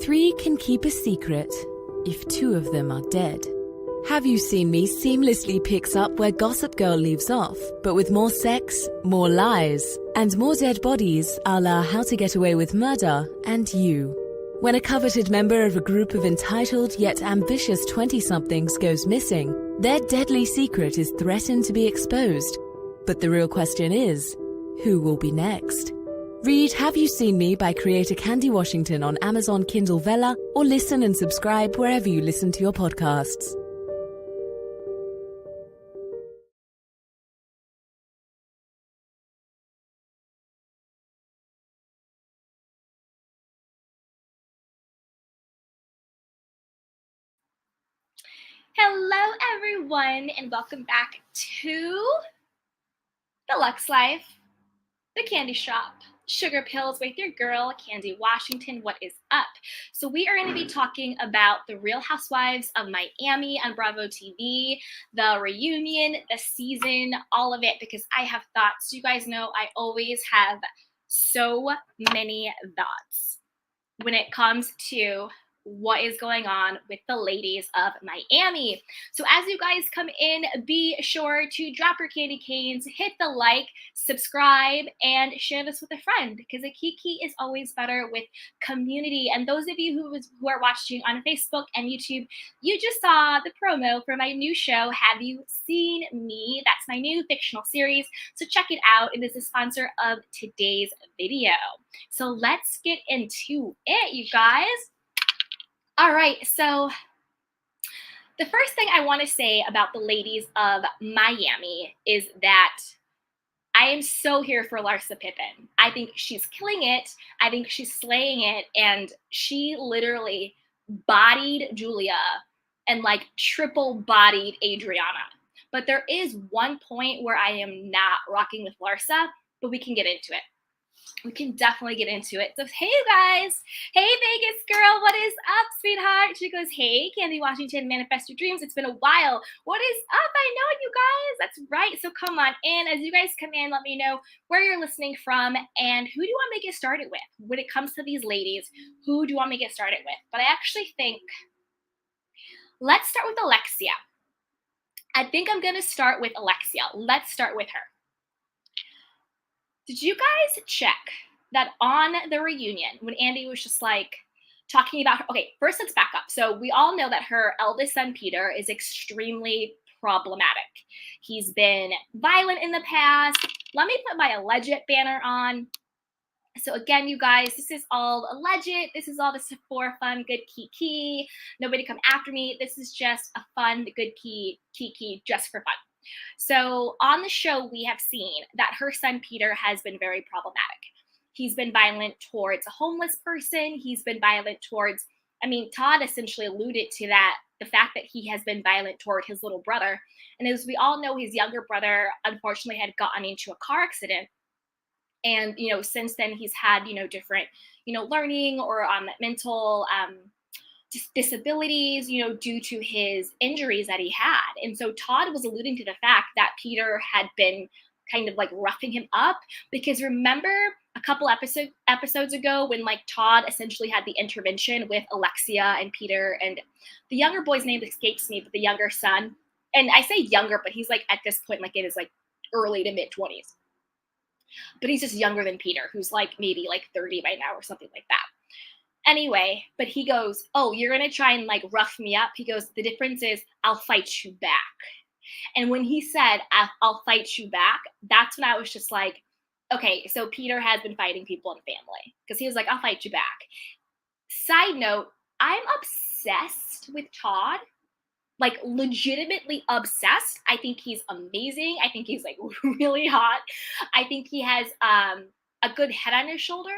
Three can keep a secret if two of them are dead. Have You Seen Me seamlessly picks up where Gossip Girl leaves off, but with more sex, more lies, and more dead bodies a la How to Get Away with Murder and You. When a coveted member of a group of entitled yet ambitious 20-somethings goes missing, their deadly secret is threatened to be exposed. But the real question is, who will be next? Read Have You Seen Me by creator Candy Washington on Amazon Kindle Vella, or listen and subscribe wherever you listen to your podcasts. Hello everyone, and welcome back to The Luxe Life, the candy shop, sugar pills with your girl, Candy Washington. What is up? So we are going to be talking about the Real Housewives of Miami on Bravo TV, the reunion, the season, all of it, because I have thoughts. You guys know I always have so many thoughts when it comes to what is going on with the ladies of Miami. So as you guys come in, be sure to drop your candy canes, hit the like, subscribe, and share this with a friend, because a kiki is always better with community. And those of you who are watching on Facebook and YouTube, you just saw the promo for my new show, Have You Seen Me? That's my new fictional series. So check it out. It is the sponsor of today's video. So let's get into it, you guys. All right, so the first thing I want to say about the ladies of Miami is that I am so here for Larsa Pippen. I think she's killing it. I think she's slaying it. And she literally bodied Julia and like triple bodied Adriana. But there is one point where I am not rocking with Larsa, but we can get into it. We can definitely get into it. So, hey, you guys. Hey, Vegas girl. What is up, sweetheart? She goes, hey, Candy Washington, manifest your dreams. It's been a while. What is up? I know, you guys. That's right. So come on in. As you guys come in, let me know where you're listening from and who do you want me to get started with? When it comes to these ladies, who do you want me to get started with? But I actually think, let's start with Alexia. I think I'm going to start with Alexia. Let's start with her. Did you guys check that on the reunion when Andy was just like talking about her? Okay, first let's back up. So we all know that her eldest son, Peter, is extremely problematic. He's been violent in the past. Let me put my alleged banner on. So again, you guys, this is all alleged. This is all just for fun, good kiki. Nobody come after me. This is just a fun, good kiki just for fun. So on the show, we have seen that her son, Peter, has been very problematic. He's been violent towards a homeless person. He's been violent towards, Todd essentially alluded to that, the fact that he has been violent toward his little brother. And as we all know, his younger brother, unfortunately, had gotten into a car accident. And, since then, he's had, different, learning or mental disabilities, due to his injuries that he had. And so Todd was alluding to the fact that Peter had been kind of like roughing him up, because remember a couple episodes ago when like Todd essentially had the intervention with Alexia and Peter, and the younger boy's name escapes me, but the younger son, and I say younger, but he's like at this point, like it is like early to mid 20s, but he's just younger than Peter, who's like maybe like 30 by now or something like that. Anyway, but he goes, oh, you're going to try and like rough me up. He goes, the difference is I'll fight you back. And when he said, I'll fight you back, that's when I was just like, okay, so Peter has been fighting people in family, because he was like, I'll fight you back. Side note, I'm obsessed with Todd, like legitimately obsessed. I think he's amazing. I think he's like really hot. I think he has a good head on his shoulders.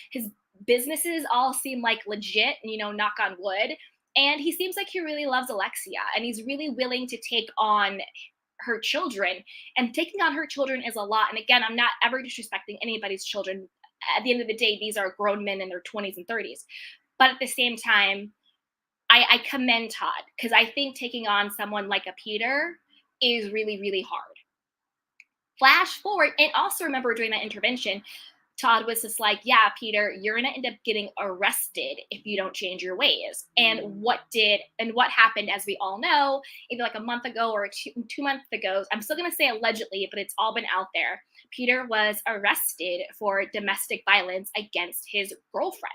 His businesses all seem like legit, knock on wood. And he seems like he really loves Alexia, and he's really willing to take on her children. And taking on her children is a lot. And again, I'm not ever disrespecting anybody's children. At the end of the day, these are grown men in their 20s and 30s. But at the same time, I commend Todd, because I think taking on someone like a Peter is really, really hard. Flash forward, and also remember during that intervention, Todd was just like, yeah, Peter, you're going to end up getting arrested if you don't change your ways. And what happened, as we all know, either like a month ago or 2 months ago, I'm still going to say allegedly, but it's all been out there. Peter was arrested for domestic violence against his girlfriend.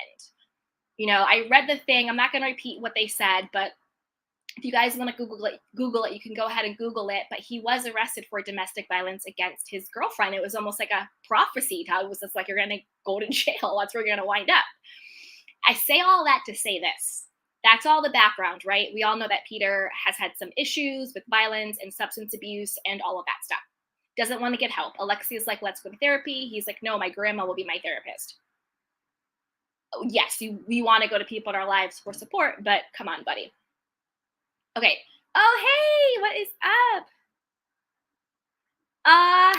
I read the thing. I'm not going to repeat what they said, but if you guys want to Google it, you can go ahead and Google it. But he was arrested for domestic violence against his girlfriend. It was almost like a prophecy. Todd was just like, you're going to go to jail. That's where you're going to wind up. I say all that to say this. That's all the background, right? We all know that Peter has had some issues with violence and substance abuse and all of that stuff. Doesn't want to get help. Alexia's like, let's go to therapy. He's like, no, my grandma will be my therapist. Yes, we want to go to people in our lives for support, but come on, buddy. Okay. Oh, hey, what is up?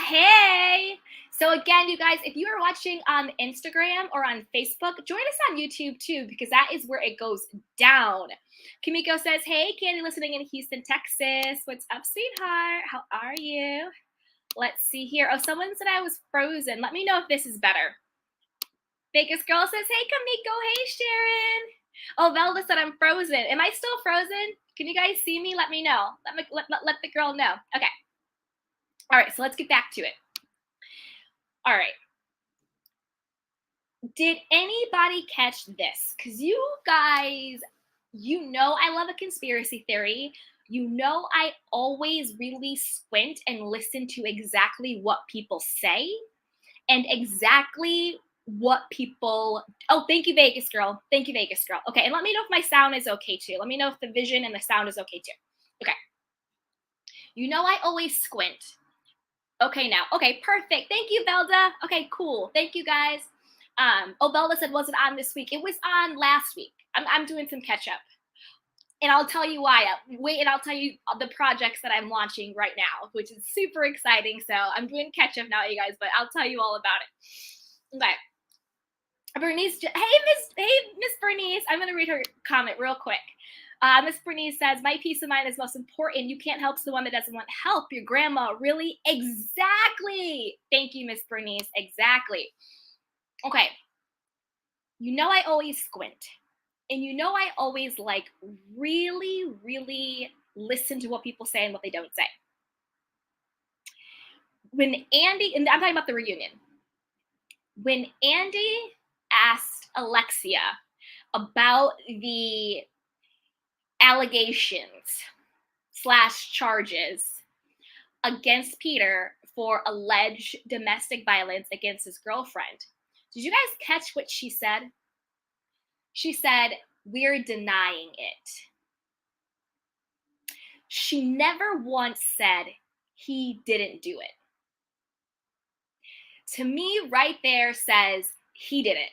Hey. So again, you guys, if you are watching on Instagram or on Facebook, join us on YouTube too, because that is where it goes down. Kimiko says, hey, Candy, listening in Houston, Texas. What's up, sweetheart? How are you? Let's see here. Oh, someone said I was frozen. Let me know if this is better. Vegas girl says, hey, Kimiko. Hey, Sharon. Oh, Velda said I'm frozen. Am I still frozen? Can you guys see me? Let me know. Let the girl know. Okay. All right, so let's get back to it. All right. Did anybody catch this? Because you guys, I love a conspiracy theory. I always really squint and listen to exactly what people say and exactly what people. Oh, thank you, Vegas girl. Thank you, Vegas girl. Okay, and let me know if my sound is okay too. Let me know if the vision and the sound is okay too. Okay. I always squint. Okay, now. Okay, perfect. Thank you, Velda. Okay, cool. Thank you, guys. Velda said, was it on this week? It was on last week. I'm doing some catch up. And I'll tell you why. Wait, and I'll tell you the projects that I'm launching right now, which is super exciting. So I'm doing catch up now, you guys, but I'll tell you all about it. Okay. Bernice, hey, Miss Bernice. I'm going to read her comment real quick. Miss Bernice says, my peace of mind is most important. You can't help the one that doesn't want help. Your grandma, really? Exactly. Thank you, Miss Bernice. Exactly. Okay. I always squint. And I always really, really listen to what people say and what they don't say. When Andy, and I'm talking about the reunion. When Andy asked Alexia about the allegations / charges against Peter for alleged domestic violence against his girlfriend, did you guys catch what she said? She said, we're denying it. She never once said he didn't do it. To me, right there says he did it.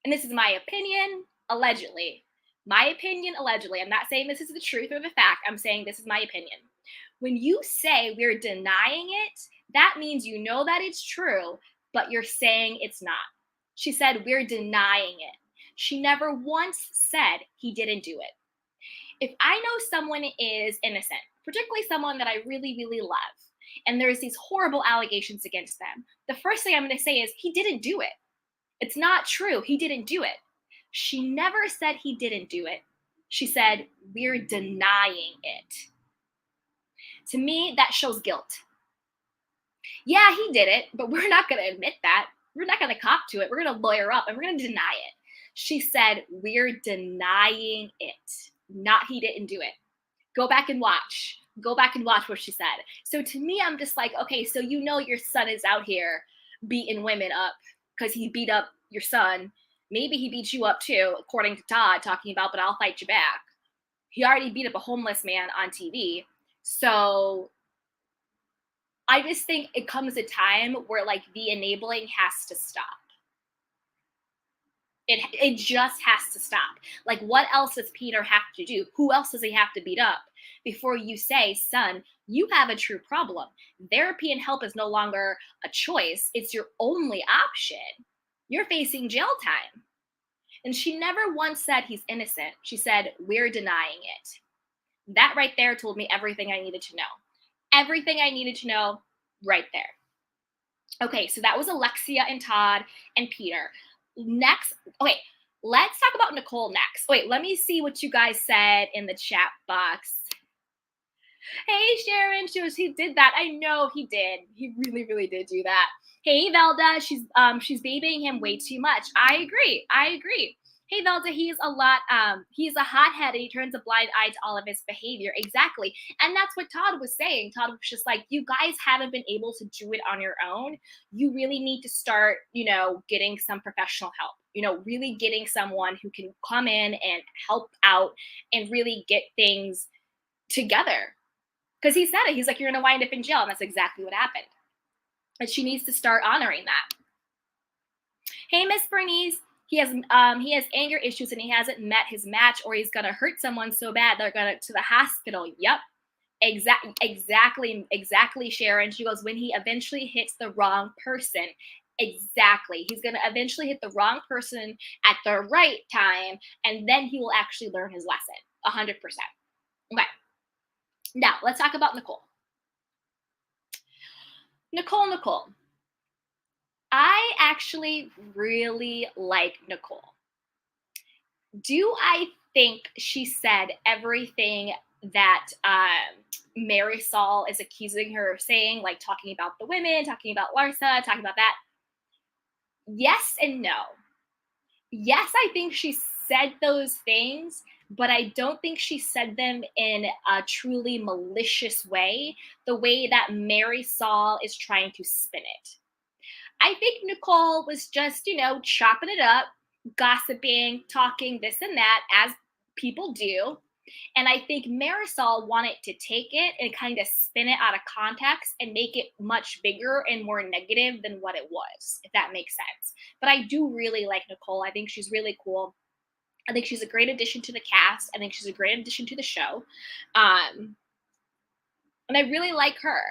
And this is my opinion, allegedly. My opinion, allegedly. I'm not saying this is the truth or the fact. I'm saying this is my opinion. When you say we're denying it, that means you know that it's true, but you're saying it's not. She said, we're denying it. She never once said he didn't do it. If I know someone is innocent, particularly someone that I really, really love, and there's these horrible allegations against them, the first thing I'm going to say is he didn't do it. It's not true. He didn't do it. She never said he didn't do it. She said, we're denying it. To me, that shows guilt. Yeah, he did it, but we're not going to admit that. We're not going to cop to it. We're going to lawyer up and we're going to deny it. She said, we're denying it. Not he didn't do it. Go back and watch. Go back and watch what she said. So to me, I'm just like, okay, so your son is out here beating women up because he beat up your son. Maybe he beat you up too, according to Todd, talking about, but I'll fight you back. He already beat up a homeless man on TV. So I just think it comes a time where the enabling has to stop. It just has to stop. What else does Peter have to do? Who else does he have to beat up before you say, son, you have a true problem? Therapy and help is no longer a choice. It's your only option. You're facing jail time. And she never once said he's innocent. She said, we're denying it. That right there told me everything I needed to know. Everything I needed to know right there. Okay, so that was Alexia and Todd and Peter. Next, okay, let's talk about Nicole next. Wait, let me see what you guys said in the chat box. Hey Sharon, he did that. I know he did. He really, really did do that. Hey Velda, she's babying him way too much. I agree. I agree. Hey Velda, he's a hothead and he turns a blind eye to all of his behavior. Exactly. And that's what Todd was saying. Todd was just like, you guys haven't been able to do it on your own. You really need to start, getting some professional help. Really getting someone who can come in and help out and really get things together. Because he said it. He's like, you're going to wind up in jail. And that's exactly what happened. And she needs to start honoring that. Hey, Miss Bernice. He has anger issues and he hasn't met his match, or he's going to hurt someone so bad they're going to the hospital. Yep. Exactly, Sharon. She goes, when he eventually hits the wrong person. Exactly. He's going to eventually hit the wrong person at the right time, and then he will actually learn his lesson. 100%. Okay. Now, let's talk about Nicole. Nicole. I actually really like Nicole. Do I think she said everything that Marisol is accusing her of saying, like talking about the women, talking about Larsa, talking about that? Yes and no. Yes, I think she said those things, but I don't think she said them in a truly malicious way, the way that Marisol is trying to spin it. I think Nicole was just, chopping it up, gossiping, talking this and that, as people do. And I think Marisol wanted to take it and kind of spin it out of context and make it much bigger and more negative than what it was, if that makes sense. But I do really like Nicole. I think she's really cool. I think she's a great addition to the cast. I think she's a great addition to the show. And I really like her.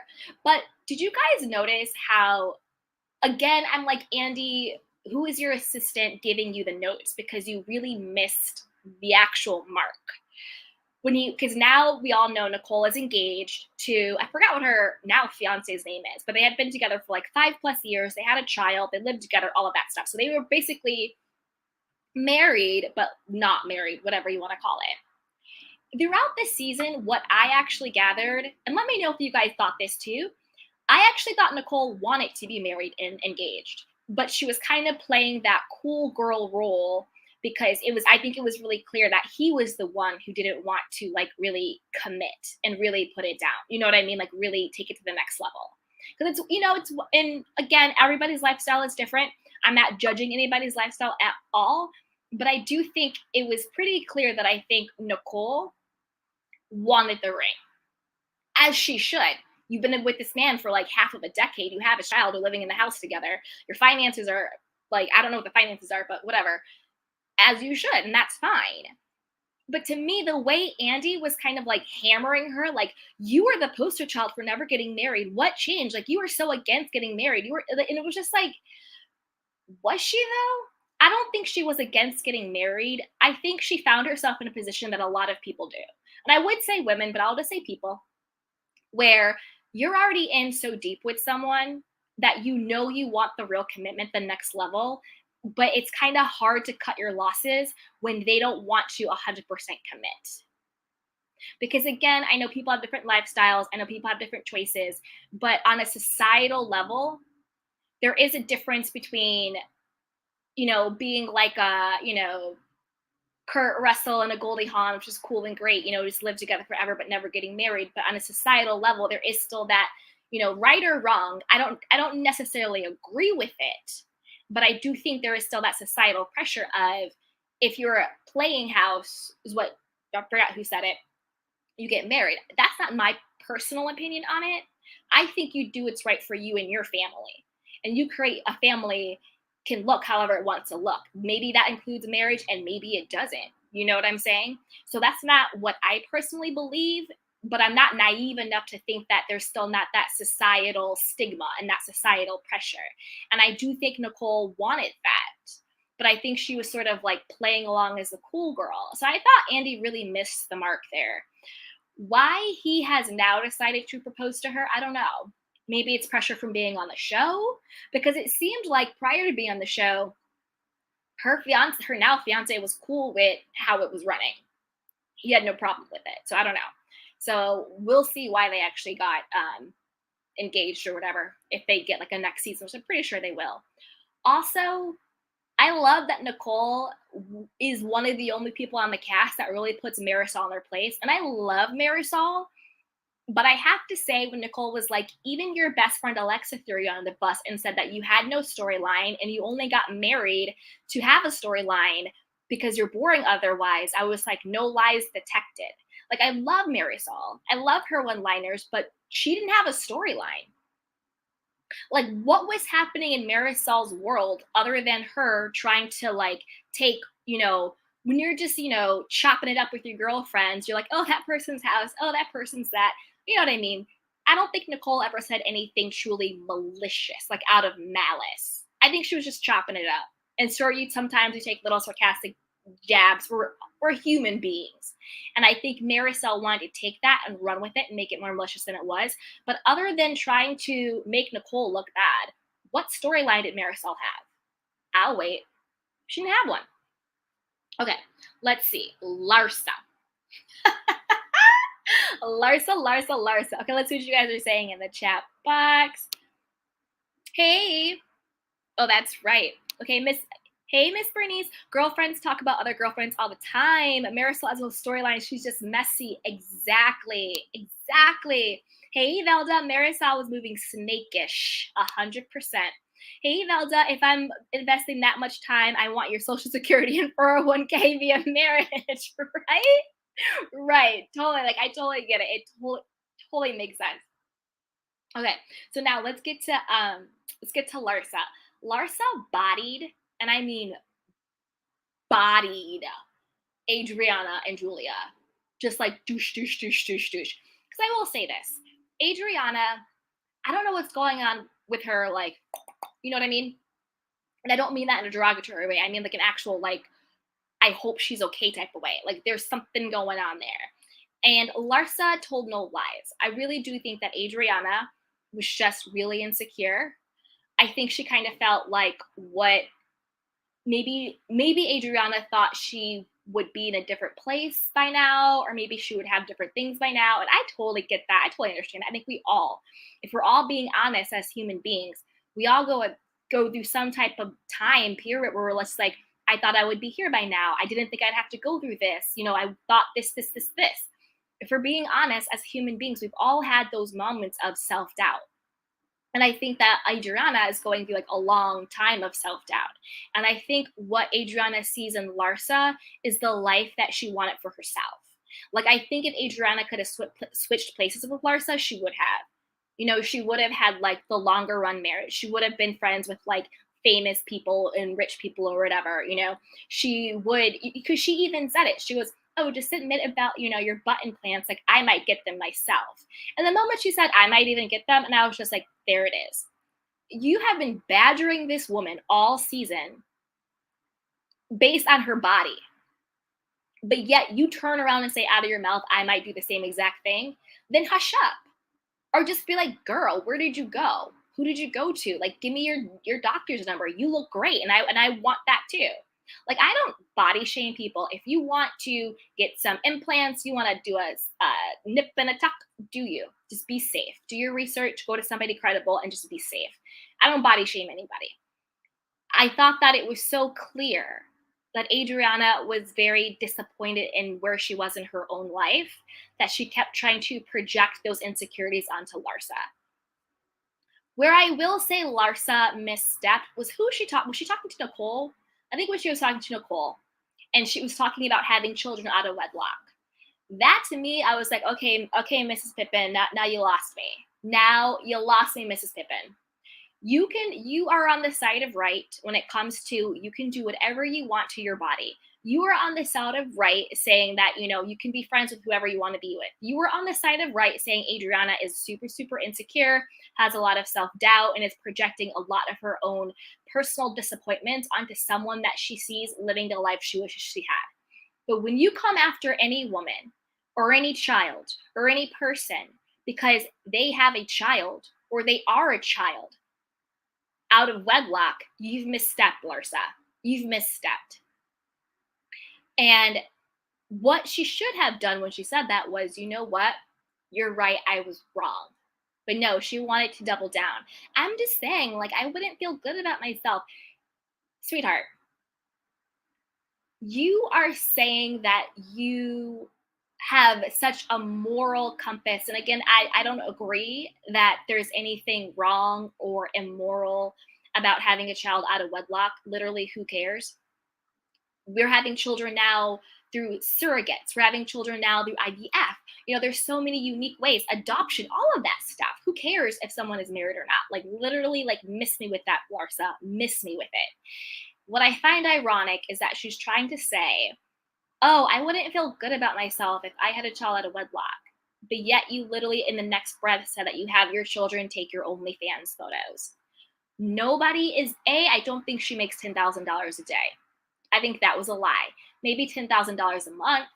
But did you guys notice how, again, I'm like, Andy, who is your assistant giving you the notes? Because you really missed the actual mark. Because now we all know Nicole is engaged to, I forgot what her now fiance's name is, but they had been together for like 5+ years. They had a child, they lived together, all of that stuff. So they were basically married, but not married, whatever you want to call it. Throughout this season, what I actually gathered, and let me know if you guys thought this too, I actually thought Nicole wanted to be married and engaged, but she was kind of playing that cool girl role because I think it was really clear that he was the one who didn't want to like really commit and really put it down. You know what I mean? Like really take it to the next level. Because and again, everybody's lifestyle is different. I'm not judging anybody's lifestyle at all, but I do think it was pretty clear that I think Nicole wanted the ring, as she should. You've been with this man for like half of a decade. You have a child. You're living in the house together. Your finances are like, I don't know what the finances are, but whatever. As you should, and that's fine. But to me, the way Andy was kind of like hammering her, like, you were the poster child for never getting married. What changed? Like, you were so against getting married. And it was just like, was she though? I don't think she was against getting married. I think she found herself in a position that a lot of people do. And I would say women, but I'll just say people, where you're already in so deep with someone that you want the real commitment, the next level, but it's kind of hard to cut your losses when they don't want to 100% commit. Because again, I know people have different lifestyles, I know people have different choices, but on a societal level, there is a difference between, being like Kurt Russell and a Goldie Hawn, which is cool and great, just live together forever but never getting married. But on a societal level, there is still that, right or wrong. I don't necessarily agree with it, but I do think there is still that societal pressure of, if you're playing house, is what, I forgot who said it, you get married. That's not my personal opinion on it. I think you do what's right for you and your family, and you create a family can look however it wants to look. Maybe that includes marriage and maybe it doesn't. You know what I'm saying? So that's not what I personally believe, but I'm not naive enough to think that there's still not that societal stigma and that societal pressure. And I do think Nicole wanted that, but I think she was sort of like playing along as the cool girl. So I thought Andy really missed the mark there. Why he has now decided to propose to her, I don't know. Maybe it's pressure from being on the show, because it seemed like prior to being on the show, her now fiance was cool with how it was running. He had no problem with it. So I don't know. So we'll see why they actually got engaged or whatever, if they get like a next season, which I'm pretty sure they will. Also, I love that Nicole is one of the only people on the cast that really puts Marisol in her place. And I love Marisol, but I have to say, when Nicole was like, even your best friend Alexa threw you on the bus and said that you had no storyline and you only got married to have a storyline because you're boring otherwise, I was like, no lies detected. Like, I love Marisol. I love her one-liners, but she didn't have a storyline. Like, what was happening in Marisol's world other than her trying to like take, when you're just, chopping it up with your girlfriends, you're like, oh, that person's house, oh, that person's that. You know what I mean? I don't think Nicole ever said anything truly malicious, like out of malice. I think she was just chopping it up. And sure, sometimes you take little sarcastic jabs. We're human beings. And I think Marisol wanted to take that and run with it and make it more malicious than it was. But other than trying to make Nicole look bad, what storyline did Marisol have? I'll wait. She didn't have one. Okay, let's see. Larsa. Larsa. Okay, let's see what you guys are saying in the chat box. Hey. Oh, that's right. Okay, Miss Bernice. Girlfriends talk about other girlfriends all the time. Marisol has a storyline. She's just messy. Exactly. Hey, Velda. Marisol was moving snakish. 100%. Hey, Velda, if I'm investing that much time, I want your Social Security and 401k via marriage, right? Right. Totally. Like, I totally get it. It totally makes sense. Okay. So now let's get to Larsa. Larsa bodied, and I mean bodied, Adriana and Julia. Just like douche. Because I will say this. Adriana, I don't know what's going on with her, like, you know what I mean? And I don't mean that in a derogatory way. I mean like an actual, like, I hope she's okay type of way. Like, there's something going on there. And Larsa told no lies. I really do think that Adriana was just really insecure. I think she kind of felt like what maybe Adriana thought she would be in a different place by now, or maybe she would have different things by now. And I totally get that. I totally understand. I think if we're all being honest as human beings, we all go through some type of time period where we're just like, I thought I would be here by now. I didn't think I'd have to go through this. I thought this. If we're being honest as human beings, we've all had those moments of self-doubt. And I think that Adriana is going through like a long time of self-doubt. And I think what Adriana sees in Larsa is the life that she wanted for herself. Like, I think if Adriana could have switched places with Larsa, she would have. She would have had like the longer run marriage. She would have been friends with like famous people and rich people or whatever. She would, because she even said it. She goes, oh, just admit about, your butt implants. Like, I might get them myself. And the moment she said, I might even get them, and I was just like, there it is. You have been badgering this woman all season based on her body. But yet you turn around and say out of your mouth, I might do the same exact thing. Then hush up. Or just be like, girl, where did you go? Who did you go to? Like, give me your doctor's number. You look great. And I want that too. Like, I don't body shame people. If you want to get some implants, you want to do a nip and a tuck, do you. Just be safe. Do your research, go to somebody credible, and just be safe. I don't body shame anybody. I thought that it was so clear that Adriana was very disappointed in where she was in her own life, that she kept trying to project those insecurities onto Larsa. Where I will say Larsa misstepped was was she talking to Nicole? I think when she was talking to Nicole, and she was talking about having children out of wedlock. That to me, I was like, okay, Mrs. Pippin, now you lost me. Now you lost me, Mrs. Pippin. You are on the side of right when it comes to you can do whatever you want to your body. You are on the side of right saying that, you can be friends with whoever you want to be with. You are on the side of right saying Adriana is super, super insecure, has a lot of self-doubt, and is projecting a lot of her own personal disappointments onto someone that she sees living the life she wishes she had. But when you come after any woman or any child or any person because they have a child or they are a child out of wedlock, you've misstepped, Larsa. You've misstepped. And what she should have done when she said that was, you know what? You're right, I was wrong. But no, she wanted to double down. I'm just saying, like, I wouldn't feel good about myself. Sweetheart, you are saying that you have such a moral compass. And again, I don't agree that there's anything wrong or immoral about having a child out of wedlock. Literally, who cares? We're having children now through surrogates. We're having children now through IVF. You know, there's so many unique ways. Adoption, all of that stuff. Who cares if someone is married or not? Like, literally, like, miss me with that, Larsa. Miss me with it. What I find ironic is that she's trying to say, oh, I wouldn't feel good about myself if I had a child out of wedlock. But yet you literally in the next breath said that you have your children take your OnlyFans photos. Nobody is, I don't think she makes $10,000 a day. I think that was a lie. Maybe $10,000 a month.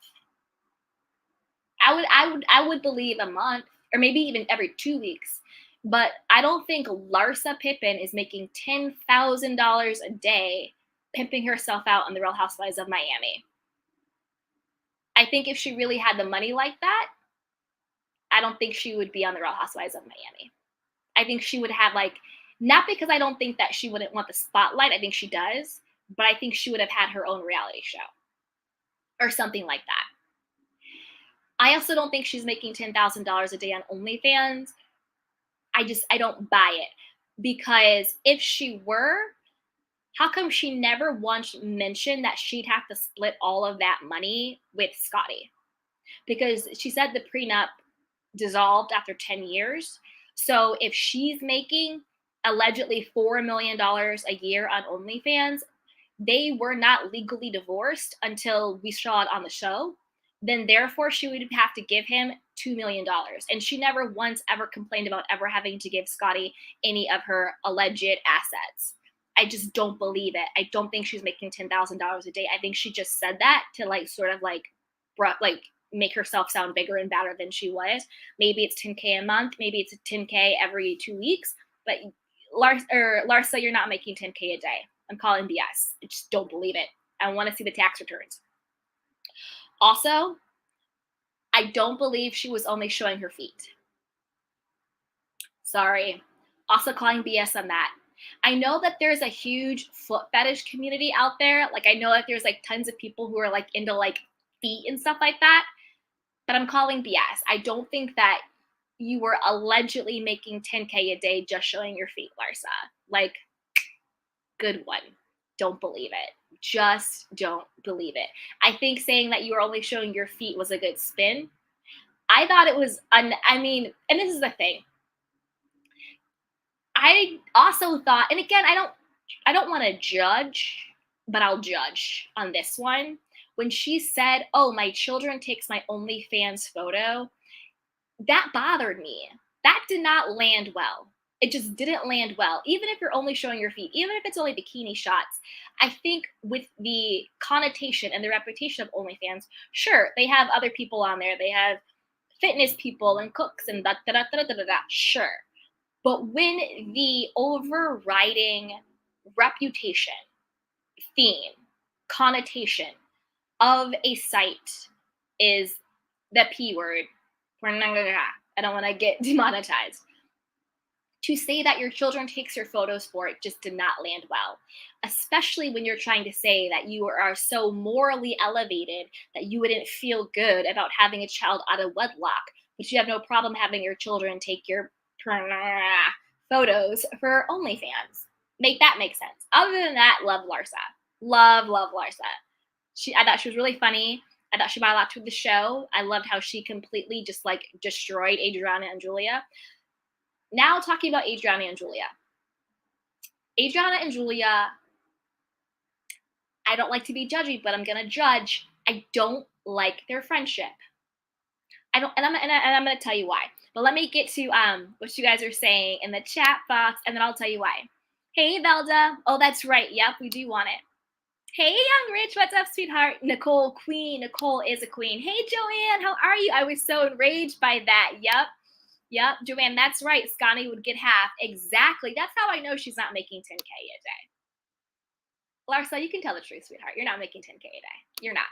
I would believe a month, or maybe even every 2 weeks. But I don't think Larsa Pippen is making $10,000 a day pimping herself out on the Real Housewives of Miami. I think if she really had the money like that, I don't think she would be on the Real Housewives of Miami. I think she would have, like, not because I don't think that she wouldn't want the spotlight. I think she does, but I think she would have had her own reality show or something like that. I also don't think she's making $10,000 a day on OnlyFans. I don't buy it, because if she were, how come she never once mentioned that she'd have to split all of that money with Scotty? Because she said the prenup dissolved after 10 years. So if she's making allegedly $4 million a year on OnlyFans, they were not legally divorced until we saw it on the show. Then therefore she would have to give him $2 million. And she never once ever complained about ever having to give Scotty any of her alleged assets. I just don't believe it. I don't think she's making $10,000 a day. I think she just said that to, like, sort of like make herself sound bigger and badder than she was. Maybe it's $10K a month. Maybe it's $10K every 2 weeks. But Larsa, you're not making $10K a day. I'm calling BS. I just don't believe it. I want to see the tax returns. Also, I don't believe she was only showing her feet. Sorry. Also calling BS on that. I know that there's a huge foot fetish community out there. Like, I know that there's, like, tons of people who are, like, into, like, feet and stuff like that. But I'm calling BS. I don't think that you were allegedly making $10K a day just showing your feet, Larsa. Like, good one. Don't believe it. Just don't believe it. I think saying that you were only showing your feet was a good spin. I thought it was, and this is the thing. I also thought, and again, I don't want to judge, but I'll judge on this one. When she said, oh, my children takes my OnlyFans photo, that bothered me. That did not land well. It just didn't land well. Even if you're only showing your feet, even if it's only bikini shots, I think with the connotation and the reputation of OnlyFans, sure, they have other people on there. They have fitness people and cooks and da-da-da-da-da-da, sure. But when the overriding reputation, theme, connotation of a site is the P word, I don't want to get demonetized. To say that your children takes your photos for it just did not land well, especially when you're trying to say that you are so morally elevated that you wouldn't feel good about having a child out of wedlock, but you have no problem having your children take your photos for OnlyFans. Make that make sense. Other than that, love Larsa. Love Larsa. I thought she was really funny. I thought she brought a lot to the show. I loved how she completely just, like, destroyed Adriana and Julia. Now talking about Adriana and Julia. Adriana and Julia, I don't like to be judgy, but I'm gonna judge. I don't like their friendship. And I'm gonna tell you why. But let me get to what you guys are saying in the chat box, and then I'll tell you why. Hey, Velda. Oh, that's right. Yep, we do want it. Hey, Young Rich, what's up, sweetheart? Nicole, queen. Nicole is a queen. Hey, Joanne, how are you? I was so enraged by that. Yep. Yep, Joanne, that's right. Scotty would get half. Exactly. That's how I know she's not making 10K a day. Larsa, you can tell the truth, sweetheart. You're not making 10K a day. You're not.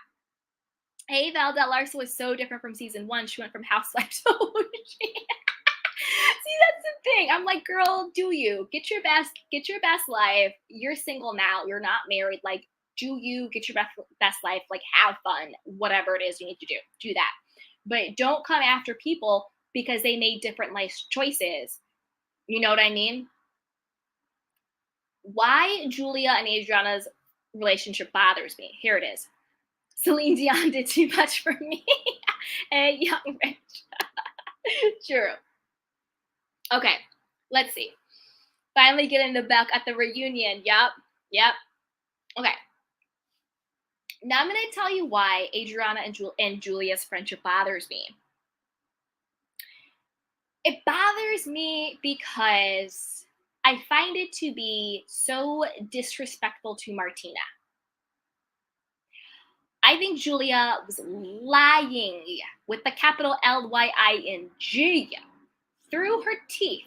Hey, Valda, Larsa was so different from season 1. She went from housewife to OG. See, that's the thing. I'm like, girl, do you get your best life? You're single now. You're not married. Like, do you get your best life? Like, have fun. Whatever it is you need to do, do that. But don't come after people because they made different life choices. You know what I mean? Why Julia and Adriana's relationship bothers me. Here it is. Celine Dion did too much for me. Hey, young rich. True. Okay, let's see. Finally getting the back at the reunion. Yep. Okay. Now I'm going to tell you why Adriana and Julia's friendship bothers me. It bothers me because I find it to be so disrespectful to Martina. I think Julia was lying with the capital Lying through her teeth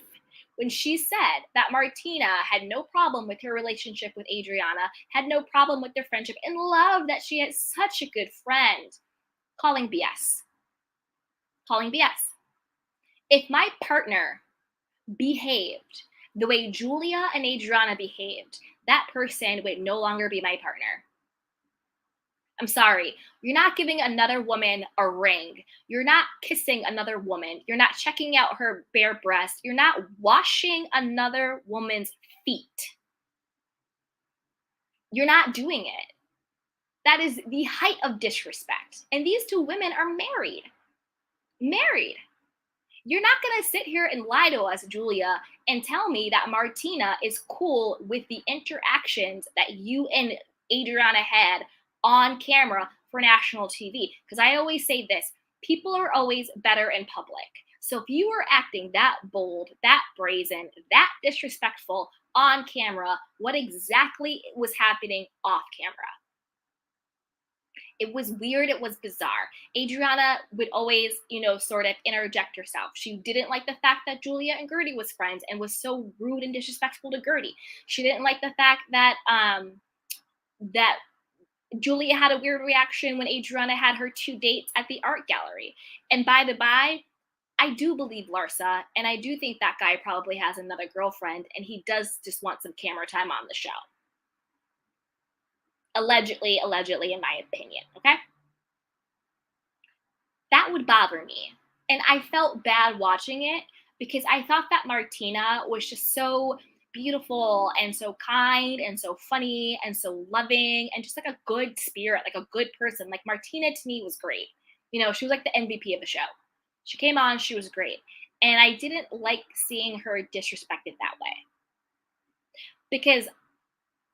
when she said that Martina had no problem with her relationship with Adriana, had no problem with their friendship, and loved that she had such a good friend. Calling BS. Calling BS. If my partner behaved the way Julia and Adriana behaved, that person would no longer be my partner. I'm sorry. You're not giving another woman a ring. You're not kissing another woman. You're not checking out her bare breast. You're not washing another woman's feet. You're not doing it. That is the height of disrespect. And these two women are married. Married. You're not going to sit here and lie to us, Julia, and tell me that Martina is cool with the interactions that you and Adriana had on camera for national TV. Because I always say this, people are always better in public. So if you were acting that bold, that brazen, that disrespectful on camera, what exactly was happening off camera? It was weird. It was bizarre. Adriana would always, sort of interject herself. She didn't like the fact that Julia and Gertie was friends and was so rude and disrespectful to Gertie. She didn't like the fact that that Julia had a weird reaction when Adriana had her 2 dates at the art gallery. And by the by, I do believe Larsa, and I do think that guy probably has another girlfriend, and he does just want some camera time on the show. Allegedly, in my opinion, okay? That would bother me. And I felt bad watching it because I thought that Martina was just so beautiful and so kind and so funny and so loving and just like a good spirit, like a good person. Like Martina to me was great. She was like the MVP of the show. She came on, she was great. And I didn't like seeing her disrespected that way. Because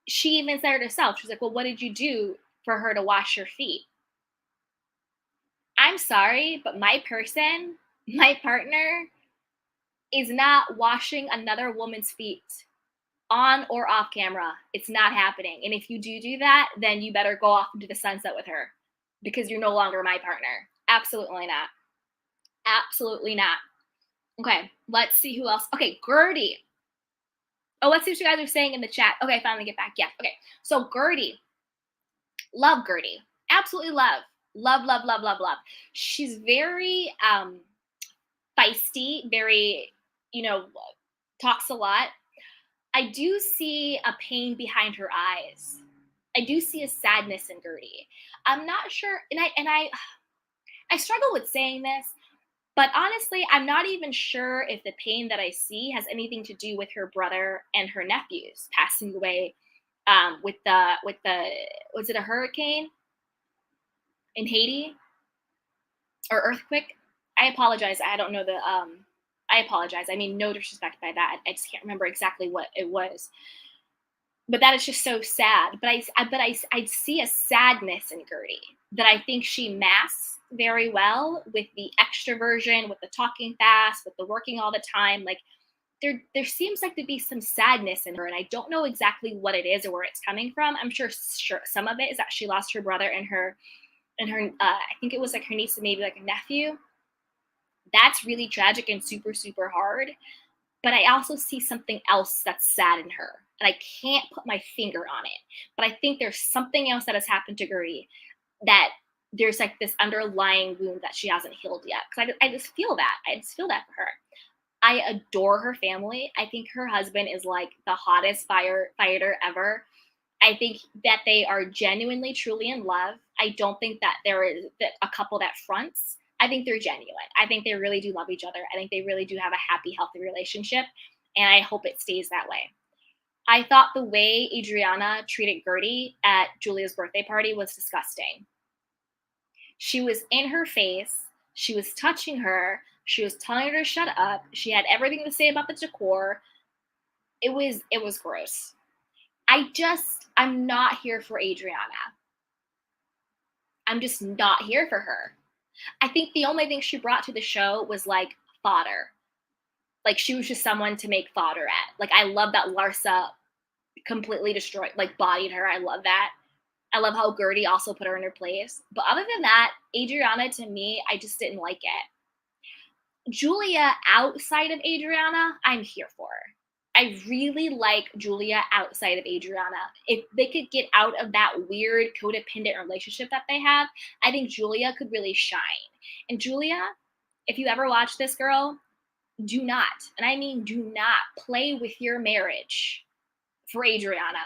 she even said it herself. She was like, well, what did you do for her to wash her feet? I'm sorry, but my partner, is not washing another woman's feet on or off camera. It's not happening. And if you do that, then you better go off into the sunset with her because you're no longer my partner. Absolutely not. Absolutely not. Okay, let's see who else. Okay, Gertie. Oh, let's see what you guys are saying in the chat. Okay, finally get back. Yeah, okay. So Gertie. Love Gertie. Absolutely love. Love. She's very feisty, very, talks a lot. I do see a pain behind her eyes. I do see a sadness in Gertie. I'm not sure, and I struggle with saying this, but honestly, I'm not even sure if the pain that I see has anything to do with her brother and her nephews passing away with the was it a hurricane in Haiti or earthquake? I apologize. I don't know I apologize. I mean, no disrespect by that. I just can't remember exactly what it was. But that is just so sad. But I see a sadness in Gertie that I think she masks very well with the extroversion, with the talking fast, with the working all the time. Like there seems like to be some sadness in her, and I don't know exactly what it is or where it's coming from. I'm sure some of it is that she lost her brother and her I think it was like her niece and maybe like a nephew. That's really tragic and super, super hard. But I also see something else that's sad in her. And I can't put my finger on it. But I think there's something else that has happened to Gertie that there's like this underlying wound that she hasn't healed yet. Because I just feel that. I just feel that for her. I adore her family. I think her husband is like the hottest firefighter ever. I think that they are genuinely, truly in love. I don't think that there is a couple that fronts. I think they're genuine. I think they really do love each other. I think they really do have a happy, healthy relationship. And I hope it stays that way. I thought the way Adriana treated Gertie at Julia's birthday party was disgusting. She was in her face. She was touching her. She was telling her to shut up. She had everything to say about the decor. It was gross. I'm not here for Adriana. I'm just not here for her. I think the only thing she brought to the show was like fodder. Like she was just someone to make fodder at. Like I love that Larsa completely destroyed, like bodied her. I love that. I love how Gertie also put her in her place. But other than that, Adriana to me, I just didn't like it. Julia outside of Adriana, I'm here for. I really like Julia outside of Adriana. If they could get out of that weird codependent relationship that they have, I think Julia could really shine. And Julia, if you ever watch this, girl, do not, and I mean do not, play with your marriage for Adriana.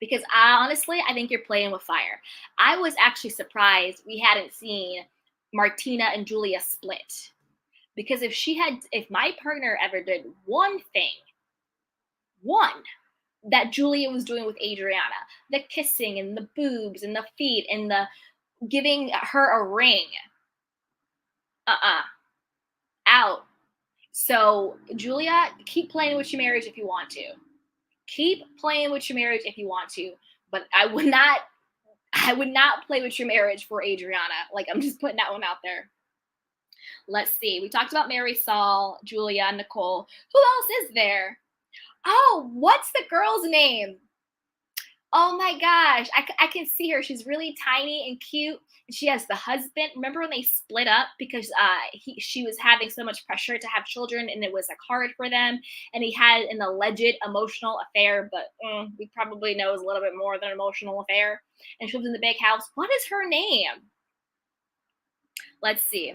Because honestly, I think you're playing with fire. I was actually surprised we hadn't seen Martina and Julia split. Because if my partner ever did one thing, that Julia was doing with Adriana, the kissing and the boobs and the feet and the giving her a ring, out. So Julia, keep playing with your marriage if you want to. Keep playing with your marriage if you want to, but I would not play with your marriage for Adriana. Like, I'm just putting that one out there. Let's see. We talked about Mary Saul, Julia, Nicole. Who else is there? Oh, what's the girl's name? Oh my gosh. I can see her. She's really tiny and cute. She has the husband. Remember when they split up because she was having so much pressure to have children and it was like hard for them. And he had an alleged emotional affair, but we probably know is a little bit more than an emotional affair. And she lives in the big house. What is her name? Let's see.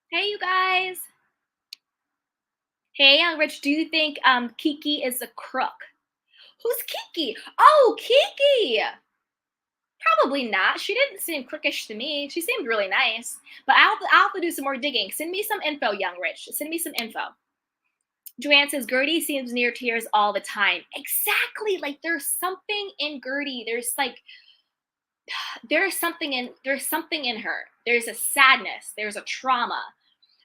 Hey, you guys. Hey, Young Rich, do you think Kiki is a crook? Who's Kiki? Oh, Kiki! Probably not. She didn't seem crookish to me. She seemed really nice. But I'll have to do some more digging. Send me some info, Young Rich. Send me some info. Joanne says, Gertie seems near tears all the time. Exactly. Like, there's something in Gertie. There's something in her. There's a sadness. There's a trauma.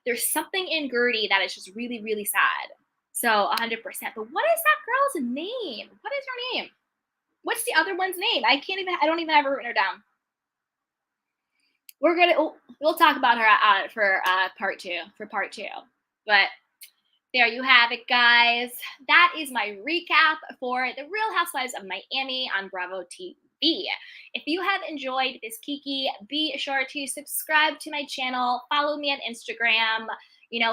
There's something in Gertie that is just really, really sad. So 100%. But what is that girl's name? What is her name? What's the other one's name? I don't even have her written her down. We'll talk about her for part two. But there you have it, guys. That is my recap for the Real Housewives of Miami on Bravo TV. If you have enjoyed this Kiki, be sure to subscribe to my channel, follow me on Instagram,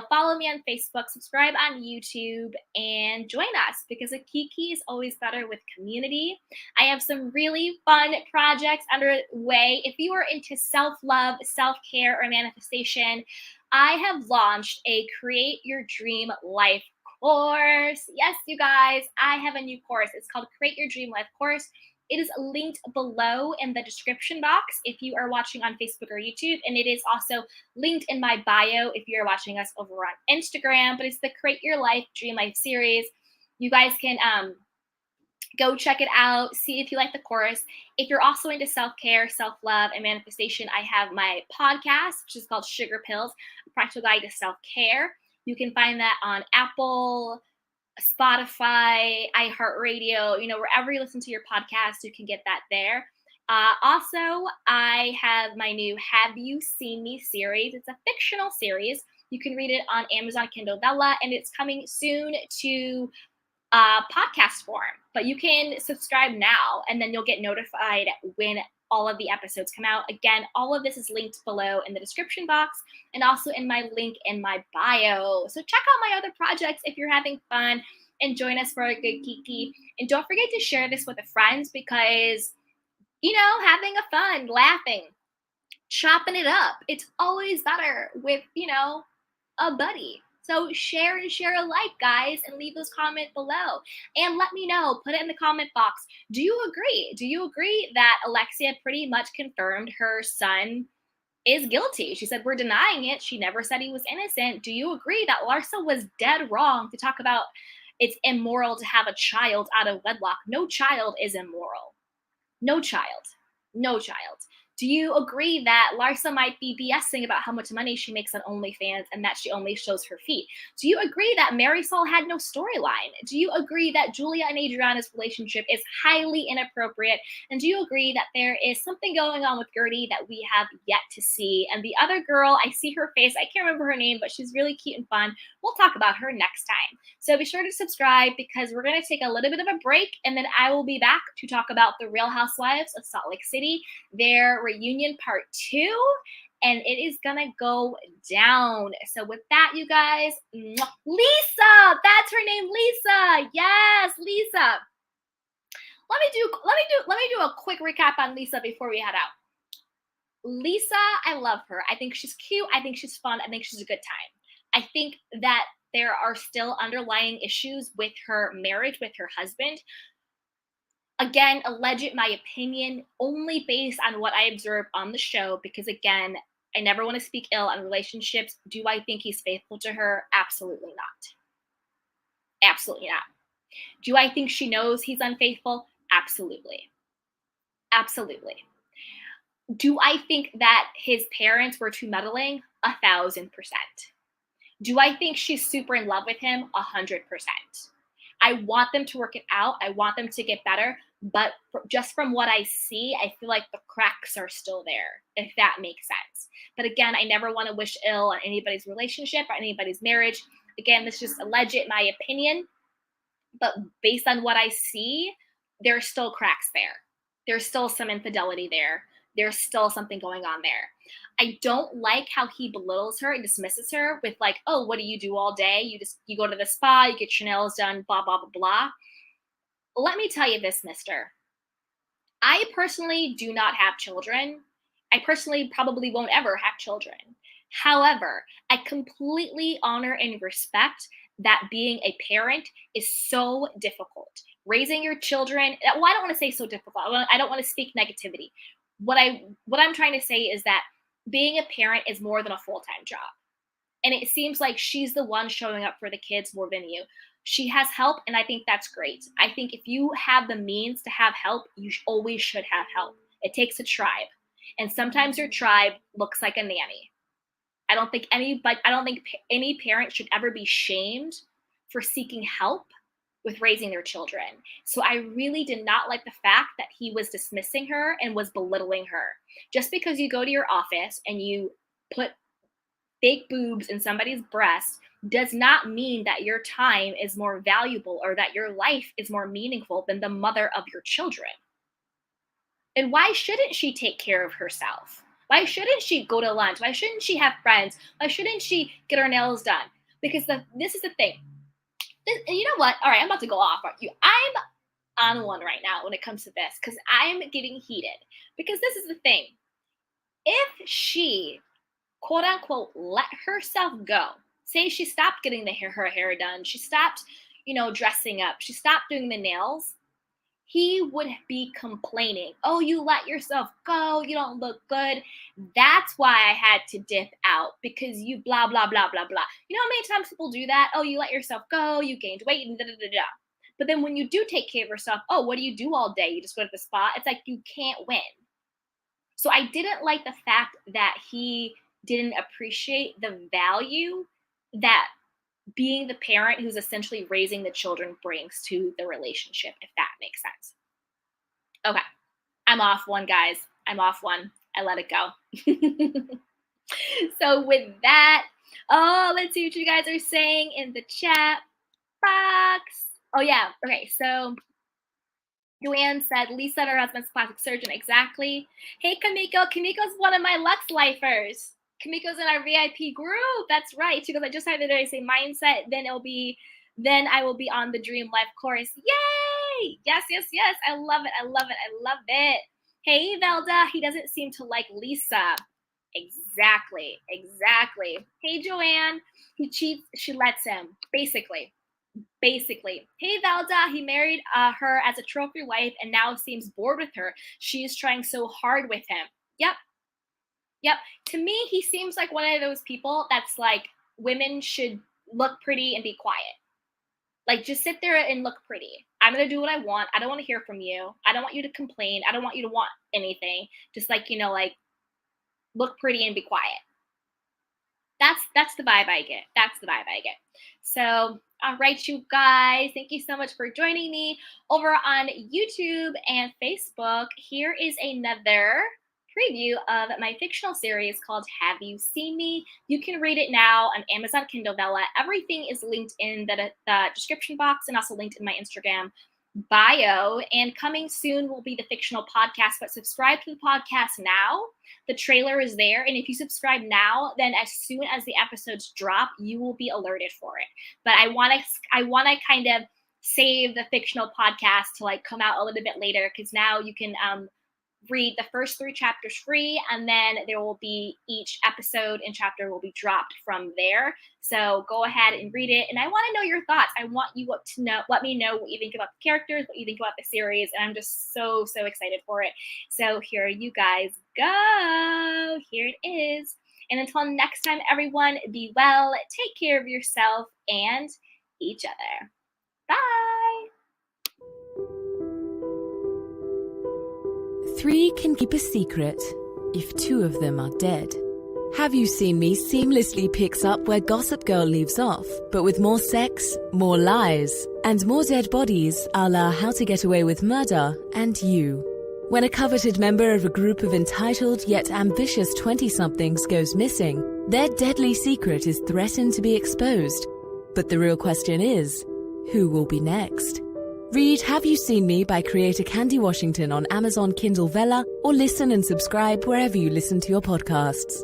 follow me on Facebook, subscribe on YouTube, and join us because a Kiki is always better with community. I have some really fun projects underway. If you are into self-love, self-care, or manifestation, I have launched a Create Your Dream Life course. Yes, you guys, I have a new course. It's called Create Your Dream Life course. It is linked below in the description box if you are watching on Facebook or YouTube, and it is also linked in my bio if you're watching us over on Instagram. But it's the Create Your Life Dream Life series. You guys can go check it out, see if you like the course. If you're also into self-care, self-love, and manifestation, I have my podcast, which is called Sugar Pills, a practical guide to self-care. You can find that on Apple, Spotify, iHeartRadio, wherever you listen to your podcast, you can get that there. Also, I have my new Have You Seen Me series. It's a fictional series. You can read it on Amazon Kindle Vella, and it's coming soon to podcast form, but you can subscribe now and then you'll get notified when all of the episodes come out. Again, all of this is linked below in the description box and also in my link in my bio. So check out my other projects if you're having fun and join us for a good kiki. And don't forget to share this with a friend because, having a fun, laughing, chopping it up, it's always better with, a buddy. So share and share alike, guys, and leave those comments below. And let me know, put it in the comment box. Do you agree? Do you agree that Alexia pretty much confirmed her son is guilty? She said, we're denying it. She never said he was innocent. Do you agree that Larsa was dead wrong to talk about it's immoral to have a child out of wedlock? No child is immoral. No child. No child. Do you agree that Larsa might be BSing about how much money she makes on OnlyFans and that she only shows her feet? Do you agree that Marisol had no storyline? Do you agree that Julia and Adriana's relationship is highly inappropriate? And do you agree that there is something going on with Gertie that we have yet to see? And the other girl, I see her face. I can't remember her name, but she's really cute and fun. We'll talk about her next time. So be sure to subscribe because we're going to take a little bit of a break and then I will be back to talk about the Real Housewives of Salt Lake City, their reunion part 2, and it is gonna go down. So with that, you guys, Lisa, that's her name, Lisa. Yes, Lisa. Let me do a quick recap on Lisa before we head out. Lisa, I love her. I think she's cute. I think she's fun. I think she's a good time. I think that there are still underlying issues with her marriage with her husband. Again, alleged my opinion only based on what I observed on the show because, again, I never want to speak ill on relationships. Do I think he's faithful to her? Absolutely not. Absolutely not. Do I think she knows he's unfaithful? Absolutely. Absolutely. Do I think that his parents were too meddling? 1,000%. Do I think she's super in love with him? 100%. I want them to work it out. I want them to get better. But just from what I see, I feel like the cracks are still there, if that makes sense. But again, I never want to wish ill on anybody's relationship or anybody's marriage. Again, this is just alleged, my opinion. But based on what I see, there's still cracks there. There's still some infidelity there. There's still something going on there. I don't like how he belittles her and dismisses her with like, oh, what do you do all day? You go to the spa, you get your nails done, blah, blah, blah, blah. Let me tell you this, mister. I personally do not have children. I personally probably won't ever have children. However, I completely honor and respect that being a parent is so difficult. Raising your children, well, I don't want to say so difficult. I don't want to speak negativity. What I'm trying to say is that being a parent is more than a full-time job. And it seems like she's the one showing up for the kids more than you. She has help, and I think that's great. I think if you have the means to have help, you always should have help. It takes a tribe. And sometimes your tribe looks like a nanny. I don't think any parent should ever be shamed for seeking help with raising their children. So I really did not like the fact that he was dismissing her and was belittling her. Just because you go to your office and you put fake boobs in somebody's breast does not mean that your time is more valuable or that your life is more meaningful than the mother of your children. And why shouldn't she take care of herself? Why shouldn't she go to lunch? Why shouldn't she have friends? Why shouldn't she get her nails done? Because this is the thing. And you know what? All right, I'm about to go off. I'm on one right now when it comes to this because I'm getting heated. Because this is the thing. If she, quote unquote, let herself go, say she stopped getting her hair done, she stopped, dressing up, she stopped doing the nails, he would be complaining, oh, you let yourself go, you don't look good. That's why I had to dip out because you blah, blah, blah, blah, blah. You know how many times people do that? Oh, you let yourself go, you gained weight, and da, da, da, da. But then when you do take care of yourself, oh, what do you do all day? You just go to the spa. It's like you can't win. So I didn't like the fact that he didn't appreciate the value that being the parent who's essentially raising the children brings to the relationship, if that makes sense. Okay. I'm off one, guys. I'm off one. I let it go. So with that, let's see what you guys are saying in the chat box. Oh, yeah. Okay, so Joanne said, Lisa and her husband's plastic surgeon. Exactly. Hey, Kamiko. Kamiko's one of my Lux Lifers. Kamiko's in our VIP group. That's right. She goes, I just had the say mindset. Then I will be on the Dream Life course. Yay! Yes, yes, yes. I love it. I love it. I love it. Hey, Velda. He doesn't seem to like Lisa. Exactly. Exactly. Hey, Joanne. He cheats. She lets him. Basically. Hey, Valda, he married her as a trophy wife and now seems bored with her. She is trying so hard with him. Yep. Yep. To me, he seems like one of those people that's like, women should look pretty and be quiet. Like, just sit there and look pretty. I'm going to do what I want. I don't want to hear from you. I don't want you to complain. I don't want you to want anything. Just like, like, look pretty and be quiet. That's the vibe I get. That's the vibe I get. So, all right, you guys, thank you so much for joining me over on YouTube and Facebook. Here is another preview of my fictional series called Have You Seen Me? You can read it now on Amazon Kindle Vella. Everything is linked in the description box and also linked in my Instagram bio. And coming soon will be the fictional podcast, but subscribe to the podcast now. The trailer is there, and if you subscribe now, then as soon as the episodes drop, you will be alerted for it. But I want to kind of save the fictional podcast to like come out a little bit later, because now you can read the first 3 chapters free, and then there will be each episode and chapter will be dropped from there. So go ahead and read it, and I want to know your thoughts. I want you to know, let me know what you think about the characters, what you think about the series, and I'm just so excited for it. So here you guys go. Here it is. And until next time, everyone, be well, take care of yourself and each other. Bye. 3 can keep a secret if 2 of them are dead. Have You Seen Me seamlessly picks up where Gossip Girl leaves off, but with more sex, more lies, and more dead bodies a la How to Get Away with Murder and You. When a coveted member of a group of entitled yet ambitious 20-somethings goes missing, their deadly secret is threatened to be exposed. But the real question is, who will be next? Read Have You Seen Me by creator Candy Washington on Amazon Kindle Vella, or listen and subscribe wherever you listen to your podcasts.